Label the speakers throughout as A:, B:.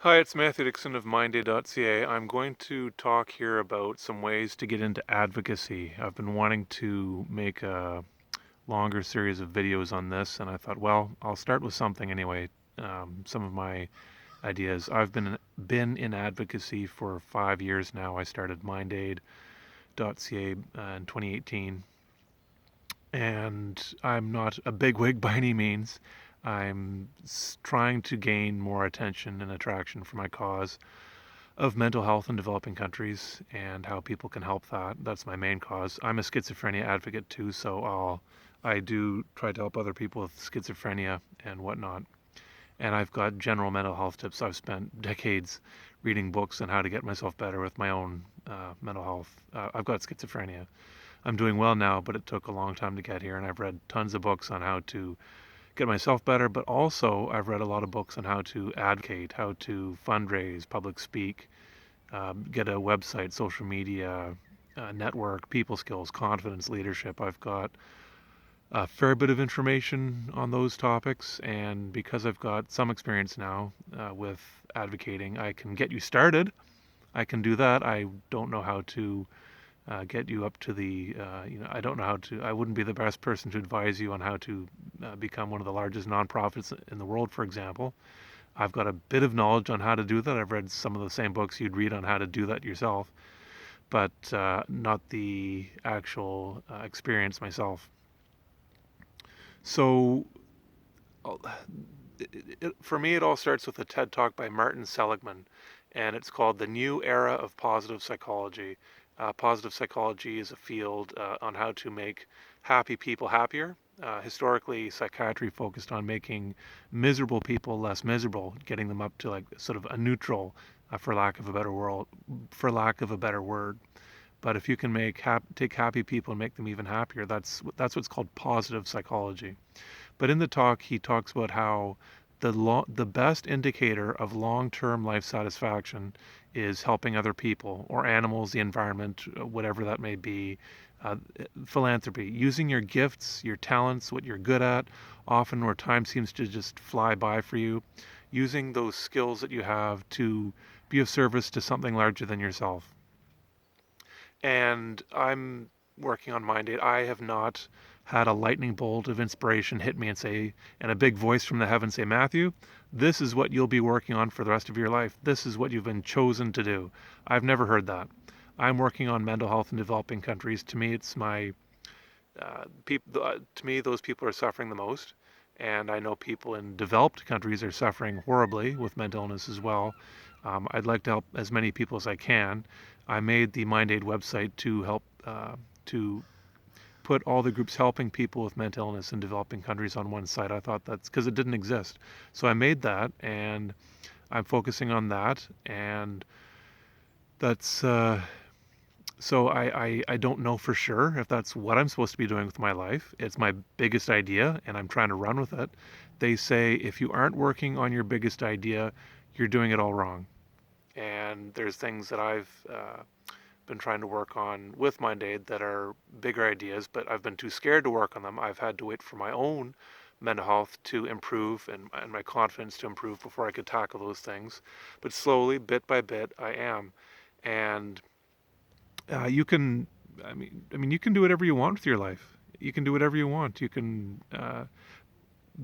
A: Hi, it's Matthew Dixon of MindAid.ca. I'm going to talk here about some ways to get into advocacy. I've been wanting to make a longer series of videos on this, and I thought, well, I'll start with something anyway. Some of my ideas. I've been in advocacy for 5 years now. I started MindAid.ca in 2018, and I'm not a bigwig by any means. I'm trying to gain more attention and attraction for my cause of mental health in developing countries and how people can help that. That's my main cause. I'm a schizophrenia advocate too, so I do try to help other people with schizophrenia and whatnot. And I've got general mental health tips. I've spent decades reading books on how to get myself better with my own mental health. I've got schizophrenia. I'm doing well now, but it took a long time to get here, and I've read tons of books on how to get myself better, but also I've read a lot of books on how to advocate, how to fundraise, public speak, get a website, social media, network, people skills, confidence, leadership. I've got a fair bit of information on those topics, and because I've got some experience now with advocating, I can get you started. I can do that. I don't know how to get you up to I don't know how to, I wouldn't be the best person to advise you on how to become one of the largest nonprofits in the world, for example. I've got a bit of knowledge on how to do that. I've read some of the same books you'd read on how to do that yourself, but not the actual experience myself. So uh, for me, it all starts with a TED Talk by Martin Seligman, and it's called The New Era of Positive Psychology. Positive psychology is a field on how to make happy people happier. Historically, psychiatry focused on making miserable people less miserable, getting them up to like sort of a neutral, for lack of a better word. But if you can take happy people and make them even happier, that's what's called positive psychology. But in the talk, he talks about how the best indicator of long-term life satisfaction is helping other people or animals, the environment, whatever that may be. Uh, Philanthropy, using your gifts, your talents, what you're good at, often where time seems to just fly by for you, using those skills that you have to be of service to something larger than yourself. And I'm working on Mind Aid. I have not had a lightning bolt of inspiration hit me and say, and a big voice from the heavens say, Matthew, this is what you'll be working on for the rest of your life. This is what you've been chosen to do. I've never heard that. I'm working on mental health in developing countries. To me, it's to me, those people are suffering the most. And I know people in developed countries are suffering horribly with mental illness as well. I'd like to help as many people as I can. I made the MindAid website to help to put all the groups helping people with mental illness in developing countries on one site. I thought that's because it didn't exist. So I made that, and I'm focusing on that. And that's so I don't know for sure if that's what I'm supposed to be doing with my life. It's my biggest idea, and I'm trying to run with it. They say if you aren't working on your biggest idea, you're doing it all wrong. And there's things that I've been trying to work on with MindAid that are bigger ideas, but I've been too scared to work on them. I've had to wait for my own mental health to improve and my confidence to improve before I could tackle those things. But slowly, bit by bit, I am. And you can, you can do whatever you want with your life. You can do whatever you want.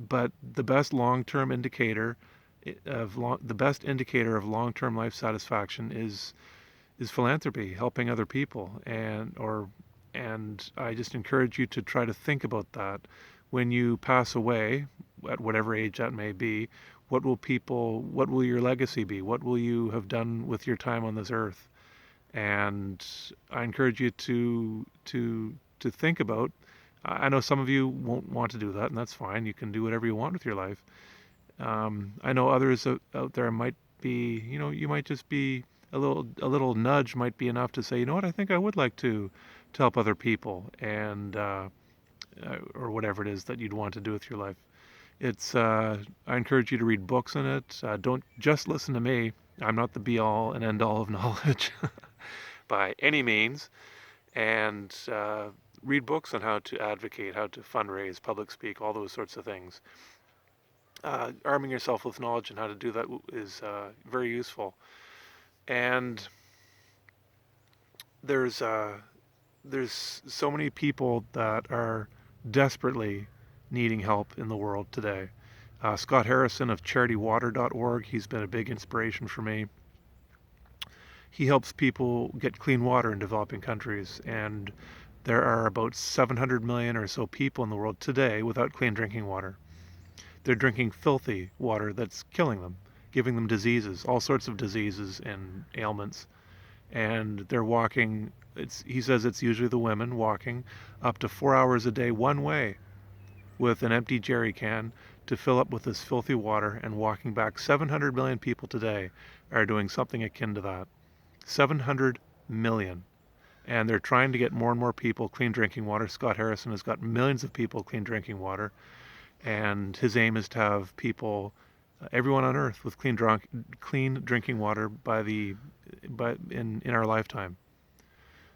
A: But the best long-term indicator the best indicator of long-term life satisfaction is philanthropy, helping other people, and I just encourage you to try to think about that when you pass away, at whatever age that may be. What will your legacy be? What will you have done with your time on this earth? And I encourage you to think about. I know some of you won't want to do that, and that's fine. You can do whatever you want with your life. I know others out there might be, you might just be a little nudge might be enough to say, you know what, I think I would like to help other people, and or whatever it is that you'd want to do with your life. I encourage you to read books on it. Don't just listen to me. I'm not the be all and end all of knowledge by any means. And read books on how to advocate, how to fundraise, public speak, all those sorts of things. arming yourself with knowledge and how to do that is very useful. And there's there's so many people that are desperately needing help in the world today. Scott Harrison of charitywater.org, he's been a big inspiration for me. He helps people get clean water in developing countries, and there are about 700 million or so people in the world today without clean drinking water. They're drinking filthy water that's killing them, giving them diseases, all sorts of diseases and ailments. And they're walking, he says it's usually the women walking up to 4 hours a day one way with an empty jerry can to fill up with this filthy water and walking back. 700 million people today are doing something akin to that. 700 million. And they're trying to get more and more people clean drinking water. Scott Harrison has got millions of people clean drinking water. And his aim is to have people, everyone on earth with clean drinking water in our lifetime.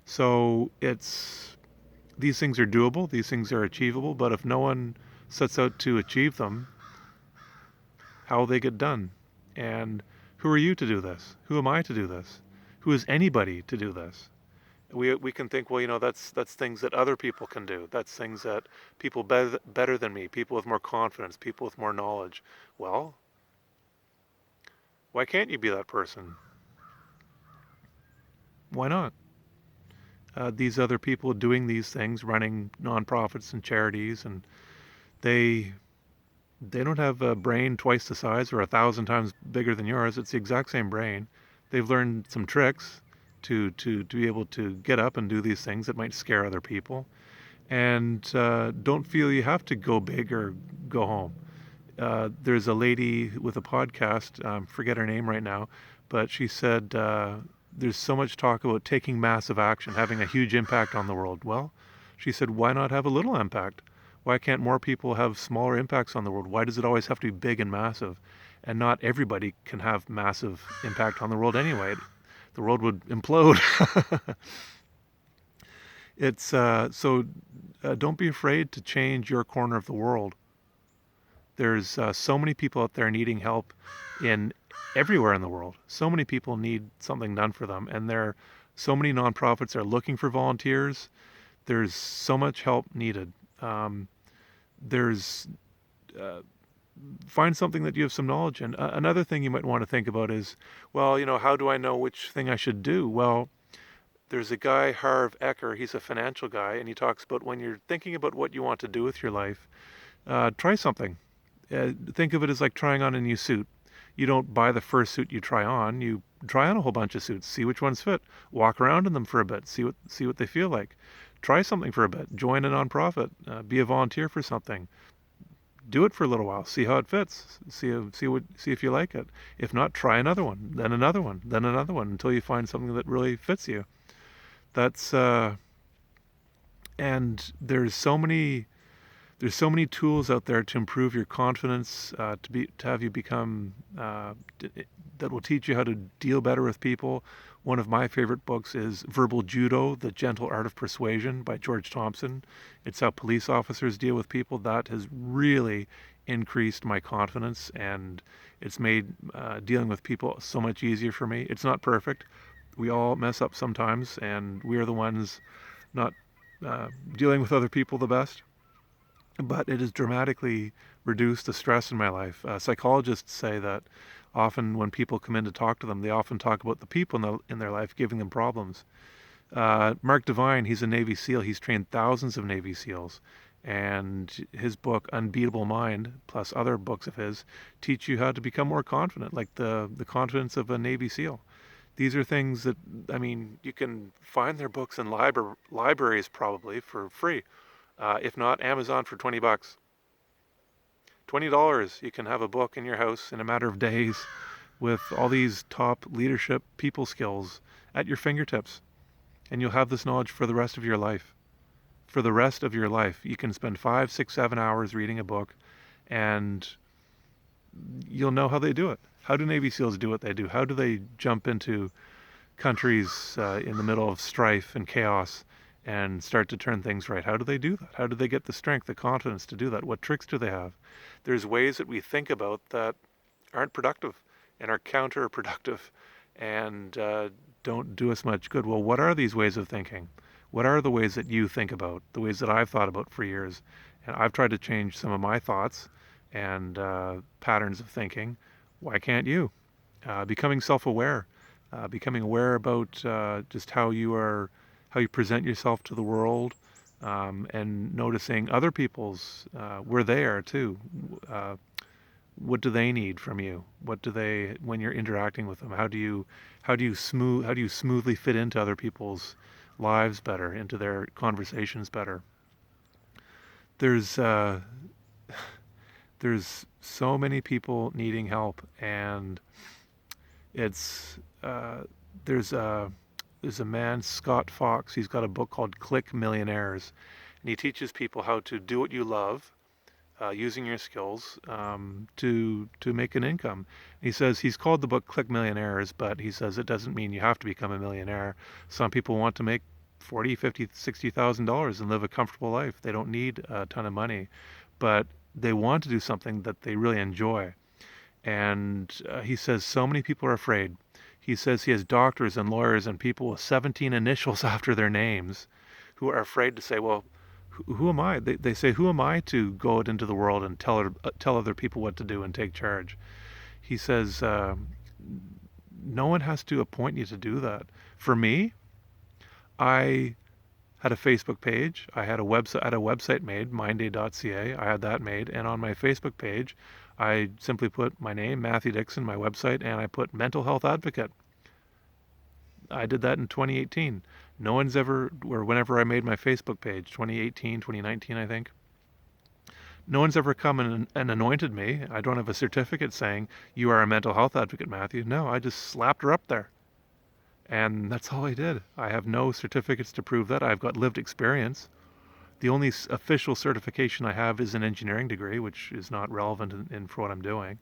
A: So these things are doable, these things are achievable, but if no one sets out to achieve them, how will they get done? And who are you to do this? Who am I to do this? Who is anybody to do this? We can think, well, that's things that other people can do. That's things that people better than me, people with more confidence, people with more knowledge. Well, why can't you be that person? Why not? These other people doing these things, running nonprofits and charities, and they don't have a brain twice the size or 1,000 times bigger than yours. It's the exact same brain. They've learned some tricks to be able to get up and do these things that might scare other people. And don't feel you have to go big or go home. There's a lady with a podcast, forget her name right now, but she said there's so much talk about taking massive action, having a huge impact on the world. Well, she said, why not have a little impact? Why can't more people have smaller impacts on the world? Why does it always have to be big and massive? And not everybody can have massive impact on the world anyway. The world would implode. Don't be afraid to change your corner of the world. There's so many people out there needing help in everywhere in the world. So many people need something done for them, and so many nonprofits are looking for volunteers. There's so much help needed. There's find something that you have some knowledge in. Another thing you might want to think about is, well, how do I know which thing I should do? Well, there's a guy, Harv Eker, he's a financial guy, and he talks about when you're thinking about what you want to do with your life, try something. Think of it as like trying on a new suit. You don't buy the first suit you try on. You try on a whole bunch of suits, see which ones fit, walk around in them for a bit, see what they feel like. Try something for a bit. Join a nonprofit. Be a volunteer for something. Do it for a little while. See how it fits. See if you like it. If not, try another one, then another one, then another one, until you find something that really fits you. That's and there's so many tools out there to improve your confidence, to have you become that will teach you how to deal better with people. One of my favorite books is Verbal Judo: The Gentle Art of Persuasion by George Thompson. It's how police officers deal with people. That has really increased my confidence, and it's made dealing with people so much easier for me. It's not perfect. We all mess up sometimes, and we are the ones not dealing with other people the best. But it has dramatically reduced the stress in my life. Psychologists say that often when people come in to talk to them, they often talk about the people in their life giving them problems. Mark Devine, he's a Navy SEAL. He's trained thousands of Navy SEALs. And his book, Unbeatable Mind, plus other books of his, teach you how to become more confident, like the confidence of a Navy SEAL. These are things that, you can find their books in libraries probably for free. If not, Amazon for $20. $20, you can have a book in your house in a matter of days with all these top leadership people skills at your fingertips. And you'll have this knowledge for the rest of your life. For the rest of your life, you can spend 5, 6, 7 hours reading a book, and you'll know how they do it. How do Navy SEALs do what they do? How do they jump into countries in the middle of strife and chaos and start to turn things right? How do they do that? How do they get the strength, the confidence to do that? What tricks do they have? There's ways that we think about that aren't productive and are counterproductive and don't do us much good. Well, what are these ways of thinking? What are the ways that you think about? The ways that I've thought about for years, and I've tried to change some of my thoughts and patterns of thinking. Why can't you? Becoming self-aware, becoming aware about just how you present yourself to the world, and noticing other people's where they are too. Uh, what do they need from you? What do they when you're interacting with them? How do you smoothly fit into other people's lives better, into their conversations better? There's there's so many people needing help, and it's there's a there's a man, Scott Fox. He's got a book called Click Millionaires, and he teaches people how to do what you love, using your skills, to make an income. He says he's called the book Click Millionaires, but he says it doesn't mean you have to become a millionaire. Some people want to make 40, 50, $60,000 and live a comfortable life. They don't need a ton of money, but they want to do something that they really enjoy. And he says so many people are afraid. He says he has doctors and lawyers and people with 17 initials after their names who are afraid to say, well, who am I? They say, who am I to go out into the world and tell other people what to do and take charge? He says, no one has to appoint you to do that. For me, I had a Facebook page. I had a website made, mindday.ca. I had that made, and on my Facebook page, I simply put my name, Matthew Dixon, my website, and I put mental health advocate. I did that in 2018. No one's ever, or whenever I made my Facebook page, 2018, 2019, I think, no one's ever come and anointed me. I don't have a certificate saying, you are a mental health advocate, Matthew. No, I just slapped her up there. And that's all I did. I have no certificates to prove that. I've got lived experience. The only official certification I have is an engineering degree, which is not relevant for what I'm doing.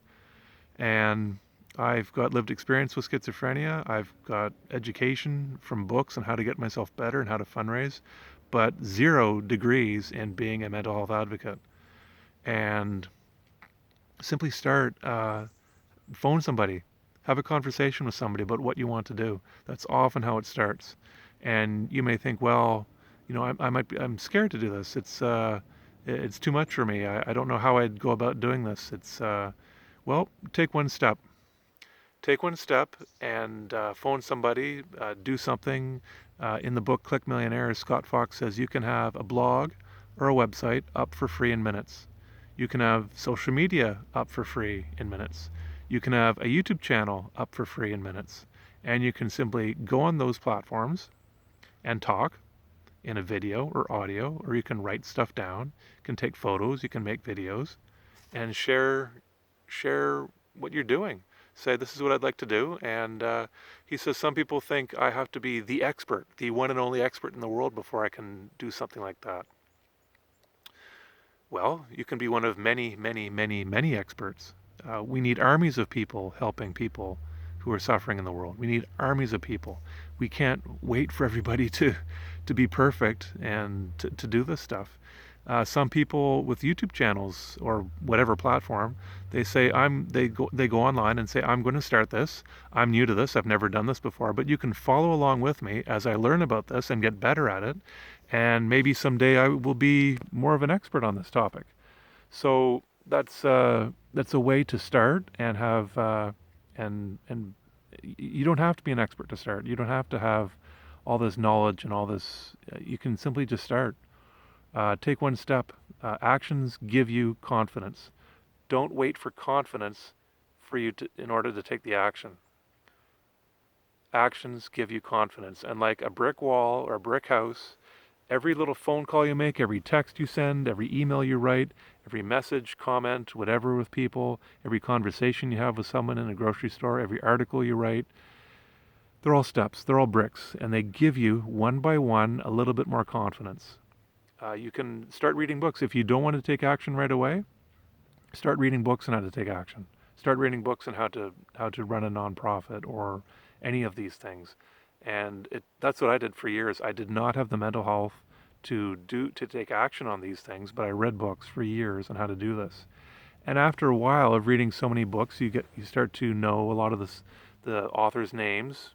A: And I've got lived experience with schizophrenia. I've got education from books on how to get myself better and how to fundraise, but 0 degrees in being a mental health advocate. And simply start, phone somebody, have a conversation with somebody about what you want to do. That's often how it starts. And you may think, well, I'm scared to do this. It's too much for me. I don't know how I'd go about doing this. Well, take one step. Take one step and phone somebody, do something. In the book Click Millionaires, Scott Fox says you can have a blog or a website up for free in minutes. You can have social media up for free in minutes. You can have a YouTube channel up for free in minutes. And you can simply go on those platforms and talk in a video or audio, or you can write stuff down. You can take photos, you can make videos, and share what you're doing. Say, this is what I'd like to do. And he says some people think I have to be the expert, the one and only expert in the world before I can do something like that. Well, you can be one of many, many, many, many experts. We need armies of people helping people who are suffering in the world. We need armies of people. We can't wait for everybody to be perfect and to do this stuff. Some people with YouTube channels or whatever platform, they say they go online and say, I'm going to start this. I'm new to this. I've never done this before, but you can follow along with me as I learn about this and get better at it. And maybe someday I will be more of an expert on this topic. So that's a way to start and have and you don't have to be an expert to start. You don't have to have all this knowledge and all this. You can simply just start. Take one step. Actions give you confidence. Don't wait for confidence in order to take the action. Actions give you confidence. And like a brick wall or a brick house, every little phone call you make, every text you send, every email you write, every message, comment, whatever with people, every conversation you have with someone in a grocery store, every article you write, they're all steps, they're all bricks, and they give you, one by one, a little bit more confidence. You can start reading books. If you don't want to take action right away, start reading books on how to take action. Start reading books on how to run a nonprofit or any of these things. And that's what I did for years. I did not have the mental health to take action on these things, but I read books for years on how to do this. And after a while of reading so many books, you start to know a lot of the authors' names,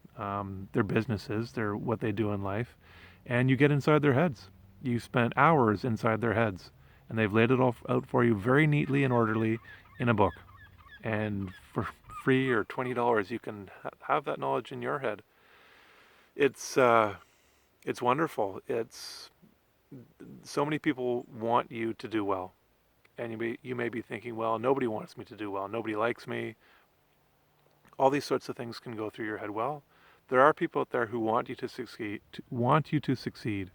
A: their businesses, their what they do in life, and you get inside their heads. You spent hours inside their heads, and they've laid it all out for you very neatly and orderly in a book. And for free or $20, you can have that knowledge in your head. It's it's wonderful. It's so many people want you to do well, and you may be thinking, well, nobody wants me to do well. Nobody likes me. All these sorts of things can go through your head. Well, there are people out there who want you to succeed. Want you to succeed.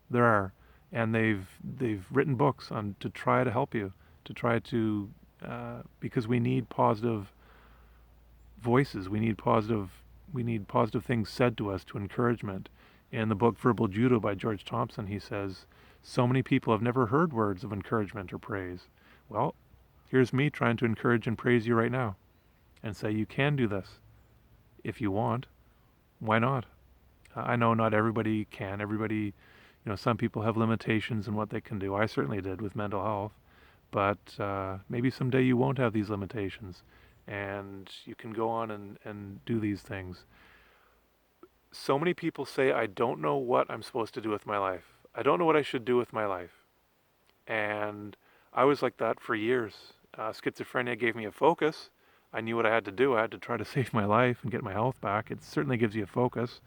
A: There are, and they've written books on to try to help you, to try to because we need positive voices. We need positive things said to us to encouragement. In the book Verbal Judo by George Thompson, he says, so many people have never heard words of encouragement or praise. Well, here's me trying to encourage and praise you right now and say you can do this if you want. Why not? I know not everybody can. Some people have limitations in what they can do. I certainly did with mental health. But maybe someday you won't have these limitations and you can go on and do these things. So many people say, I don't know what I'm supposed to do with my life. I don't know what I should do with my life. And I was like that for years. Schizophrenia gave me a focus. I knew what I had to do. I had to try to save my life and get my health back. It certainly gives you a focus.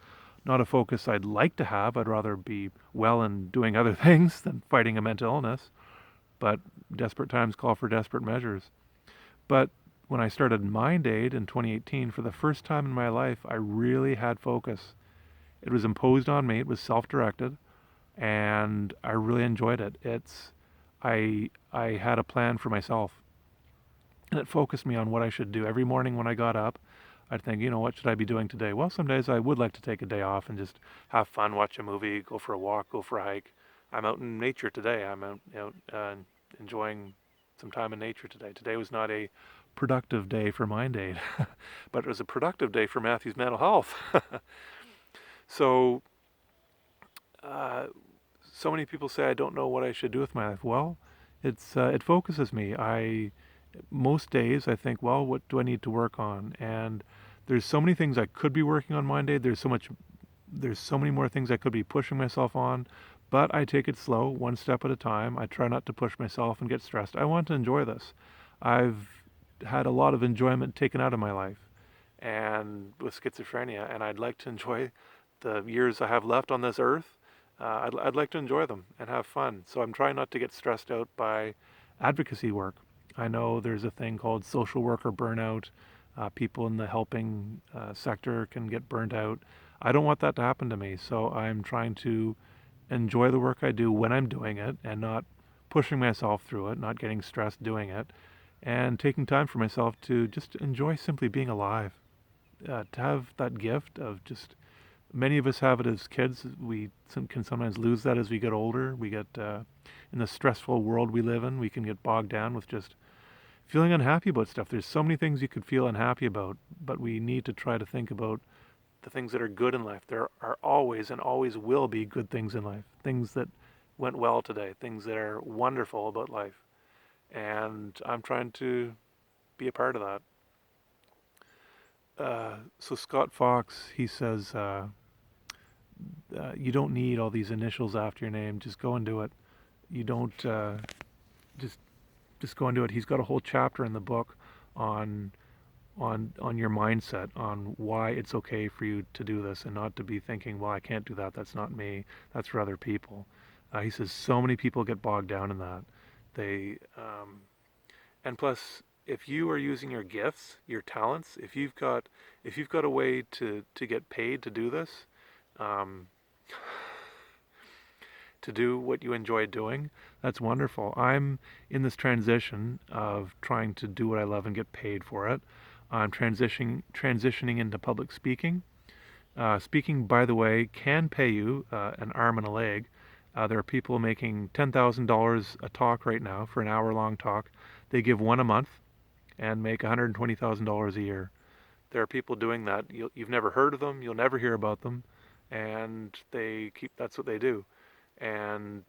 A: Not a focus I'd like to have. I'd rather be well and doing other things than fighting a mental illness. But desperate times call for desperate measures. But when I started Mind Aid in 2018, for the first time in my life, I really had focus. It was imposed on me. It was self-directed, and I really enjoyed it. I had a plan for myself, and it focused me on what I should do. Every morning when I got up, I'd think, what should I be doing today? Well, some days I would like to take a day off and just have fun, watch a movie, go for a walk, go for a hike. I'm out in nature today. I'm out enjoying some time in nature today. Today was not a productive day for Mind Aid, but it was a productive day for Matthew's mental health. So, uh, so many people say I don't know what I should do with my life. Well, it focuses me. Most days I think, well, what do I need to work on? And there's so many things I could be working on Mind Aid. There's so many more things I could be pushing myself on, but I take it slow, one step at a time. I try not to push myself and get stressed. I want to enjoy this. I've had a lot of enjoyment taken out of my life and with schizophrenia, and I'd like to enjoy the years I have left on this earth. I'd like to enjoy them and have fun. So I'm trying not to get stressed out by advocacy work. I know there's a thing called social worker burnout. People in the helping sector can get burnt out. I don't want that to happen to me, so I'm trying to enjoy the work I do when I'm doing it and not pushing myself through it, not getting stressed doing it, and taking time for myself to just enjoy simply being alive. To have that gift of just, many of us have it as kids. We can sometimes lose that as we get older. We get, in the stressful world we live in, we can get bogged down with just feeling unhappy about stuff. There's so many things you could feel unhappy about, but we need to try to think about the things that are good in life. There are always and always will be good things in life, things that went well today, things that are wonderful about life. And I'm trying to be a part of that. So Scott Fox, he says, you don't need all these initials after your name. Just go and do it. You don't just just go and do it. He's got a whole chapter in the book on on your mindset, on why it's okay for you to do this and not to be thinking, well, I can't do that. That's not me. That's for other people. He says so many people get bogged down in that. They and plus, if you are using your gifts, your talents, if you've got a way to get paid to do this, um, to do what you enjoy doing, that's wonderful. I'm in this transition of trying to do what I love and get paid for it. I'm transitioning into public speaking. Speaking, by the way, can pay you an arm and a leg. There are people making $10,000 a talk right now for an hour-long talk. They give one a month and make $120,000 a year. There are people doing that. You've never heard of them. You'll never hear about them, and that's what they do. And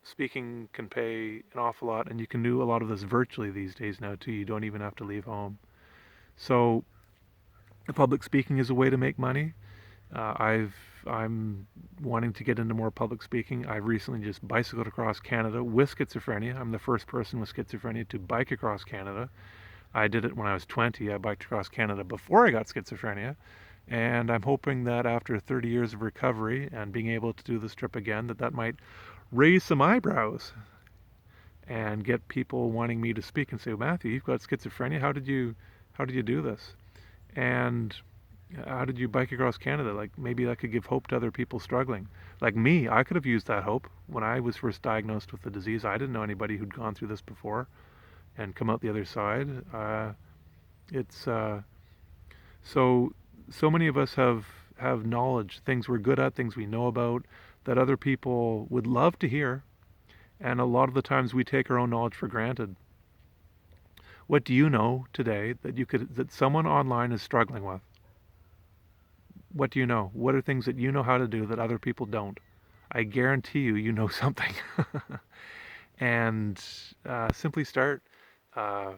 A: speaking can pay an awful lot, and you can do a lot of this virtually these days now too. You don't even have to leave home. So public speaking is a way to make money. I'm wanting to get into more public speaking. I've recently just bicycled across Canada with schizophrenia. I'm the first person with schizophrenia to bike across Canada. I did it when I was 20. I biked across Canada before I got schizophrenia. And I'm hoping that after 30 years of recovery and being able to do this trip again, that might raise some eyebrows and get people wanting me to speak and say, Matthew, you've got schizophrenia. How did you do this? And how did you bike across Canada? Like maybe that could give hope to other people struggling. Like me, I could have used that hope when I was first diagnosed with the disease. I didn't know anybody who'd gone through this before and come out the other side. It's so so many of us have knowledge, things we're good at, things we know about that other people would love to hear, and a lot of the times we take our own knowledge for granted. What do you know today that someone online is struggling with? What do you know? What are things that you know how to do that other people don't? I guarantee you know something. And simply start. Uh,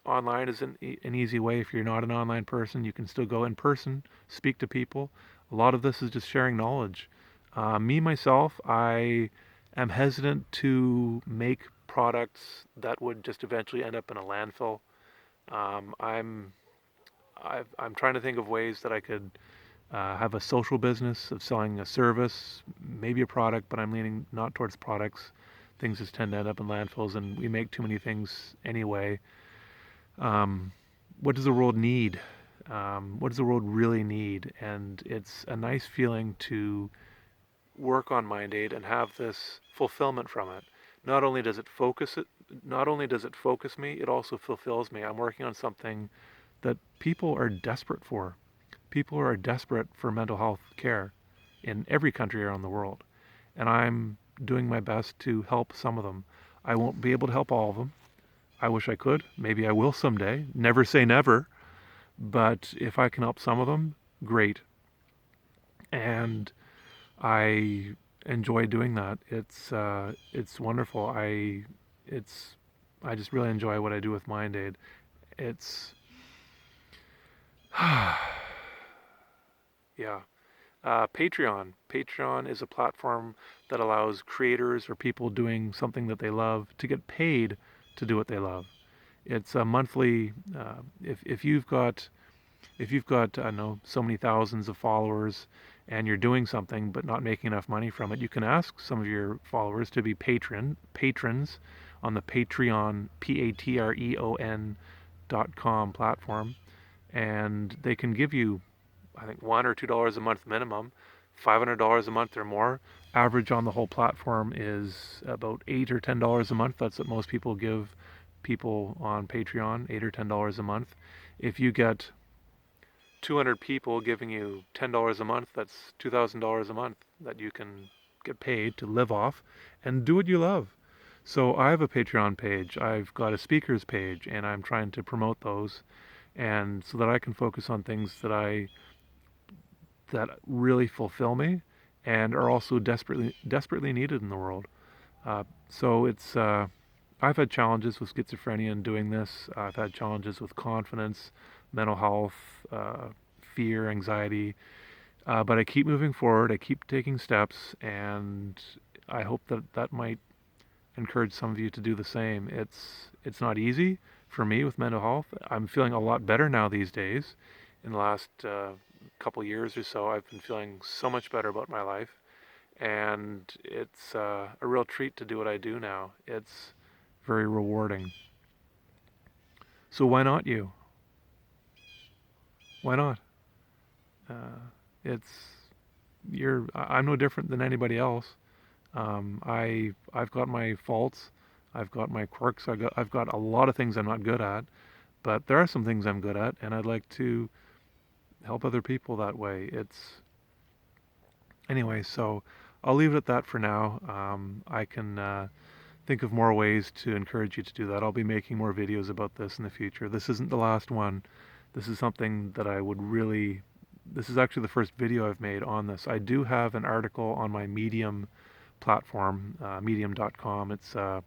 A: Online is an easy way. If you're not an online person, you can still go in person, speak to people. A lot of this is just sharing knowledge. Me, myself, I am hesitant to make products that would just eventually end up in a landfill. Um, I'm I'm trying to think of ways that I could have a social business of selling a service, maybe a product, but I'm leaning not towards products. Things just tend to end up in landfills, and we make too many things anyway. Um, what does the world need? What does the world really need? And it's a nice feeling to work on Mind Aid and have this fulfillment from it. Not only does it focus it, not only does it focus me, it also fulfills me. I'm working on something that people are desperate for. People are desperate for mental health care in every country around the world. And I'm doing my best to help some of them. I won't be able to help all of them. I wish I could. Maybe I will someday. Never say never. But if I can help some of them, great. And I enjoy doing that. It's wonderful. It's I just really enjoy what I do with Mind Aid. It's yeah. Patreon. Patreon is a platform that allows creators or people doing something that they love to get paid to do what they love. It's a monthly. If you've got I don't know so many thousands of followers, and you're doing something but not making enough money from it, you can ask some of your followers to be patrons on the Patreon patreon.com platform, and they can give you I think $1 or $2 a month minimum, $500 a month or more. Average on the whole platform is about $8 or $10 a month. That's what most people give people on Patreon, $8 or $10 a month. If you get 200 people giving you $10 a month, that's $2,000 a month that you can get paid to live off and do what you love. So I have a Patreon page, I've got a speakers page, and I'm trying to promote those, and so that I can focus on things that really fulfill me and are also desperately needed in the world. So it's I've had challenges with schizophrenia in doing this. I've had challenges with confidence, mental health, fear, anxiety. But I keep moving forward. I keep taking steps, and I hope that might encourage some of you to do the same. It's not easy for me with mental health. I'm feeling a lot better now these days. In the last couple years or so, I've been feeling so much better about my life, and it's a real treat to do what I do now. It's very rewarding. So why not you? Why not? Uh, it's I'm no different than anybody else. I've got my faults, I've got my quirks, I've got a lot of things I'm not good at, but there are some things I'm good at, and I'd like to help other people that way. It's anyway, so I'll leave it at that for now. I can think of more ways to encourage you to do that. I'll be making more videos about this in the future. This isn't the last one. This is something that I would really. This is actually the first video I've made on this. I do have an article on my Medium platform, medium.com. It's a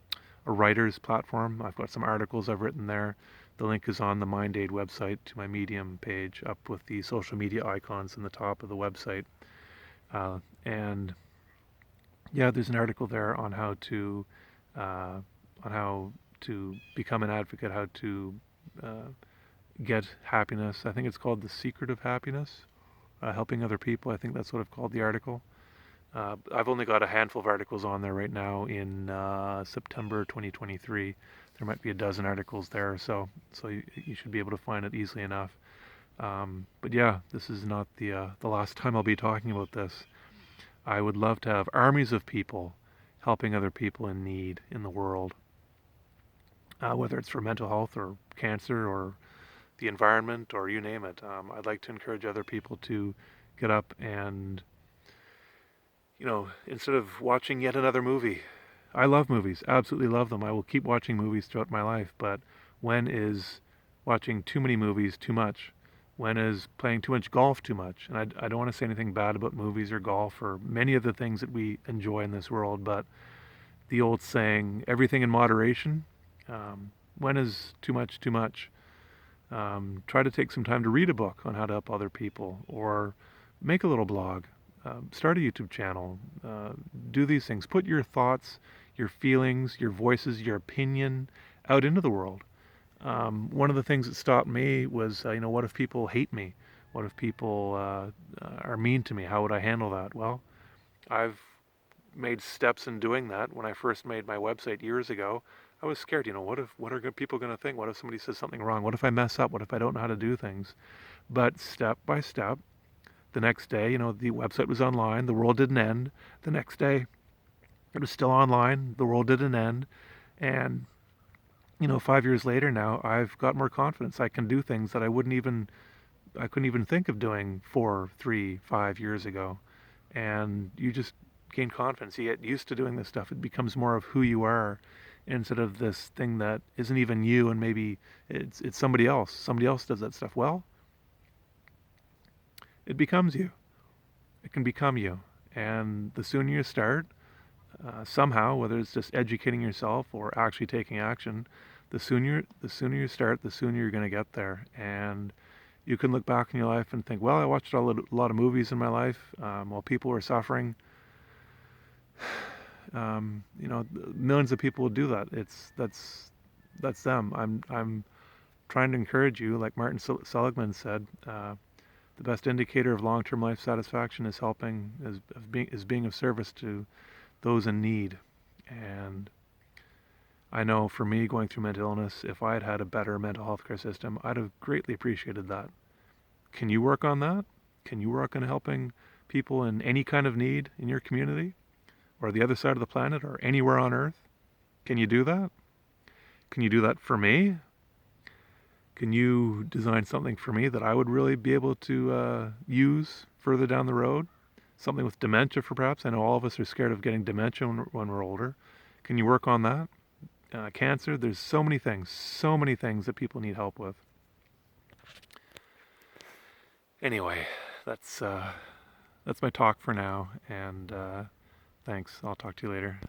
A: writer's platform. I've got some articles I've written there. The link is on the MindAid website to my Medium page, up with the social media icons in the top of the website. And yeah, there's an article there on uh, how to become an advocate, how to uh, get happiness. I think it's called The Secret of Happiness, helping other people. I think that's what I've called the article. I've only got a handful of articles on there right now in September 2023. There might be a dozen articles there, so you should be able to find it easily enough. But yeah, this is not the last time I'll be talking about this. I would love to have armies of people helping other people in need in the world, whether it's for mental health or cancer or the environment or you name it. I'd like to encourage other people to get up and, instead of watching yet another movie, I love movies, absolutely love them. I will keep watching movies throughout my life, but when is watching too many movies too much? When is playing too much golf too much? And I don't want to say anything bad about movies or golf or many of the things that we enjoy in this world, but the old saying, everything in moderation. When is too much too much? Try to take some time to read a book on how to help other people, or make a little blog, start a YouTube channel, do these things. Put your thoughts, your feelings, your voices, your opinion out into the world. One of the things that stopped me was, what if people hate me? What if people are mean to me? How would I handle that? Well, I've made steps in doing that. When I first made my website years ago, I was scared. What are people going to think? What if somebody says something wrong? What if I mess up? What if I don't know how to do things? But step by step, the next day, the website was online. The world didn't end. The next day, it was still online. The world didn't end. And 5 years later now, I've got more confidence. I can do things that I couldn't even think of doing 4, 3, 5 years ago. And you just gain confidence. You get used to doing this stuff. It becomes more of who you are, instead of this thing that isn't even you, and maybe it's somebody else. Somebody else does that stuff. Well, it becomes you. It can become you. And the sooner you start, somehow, whether it's just educating yourself or actually taking action, the sooner you start, the sooner you're going to get there. And you can look back in your life and think, well, I watched a lot of movies in my life while people were suffering. Millions of people will do that. That's them. I'm trying to encourage you, like Martin Seligman said. The best indicator of long-term life satisfaction is being of service to those in need. And I know for me, going through mental illness, if I had had a better mental health care system, I'd have greatly appreciated that. Can you work on that? Can you work on helping people in any kind of need in your community, or the other side of the planet, or anywhere on Earth? Can you do that? Can you do that for me? Can you design something for me that I would really be able to use further down the road? Something with dementia, for perhaps. I know all of us are scared of getting dementia when we're older. Can you work on that? Cancer. There's so many things that people need help with. Anyway, that's my talk for now, and thanks. I'll talk to you later.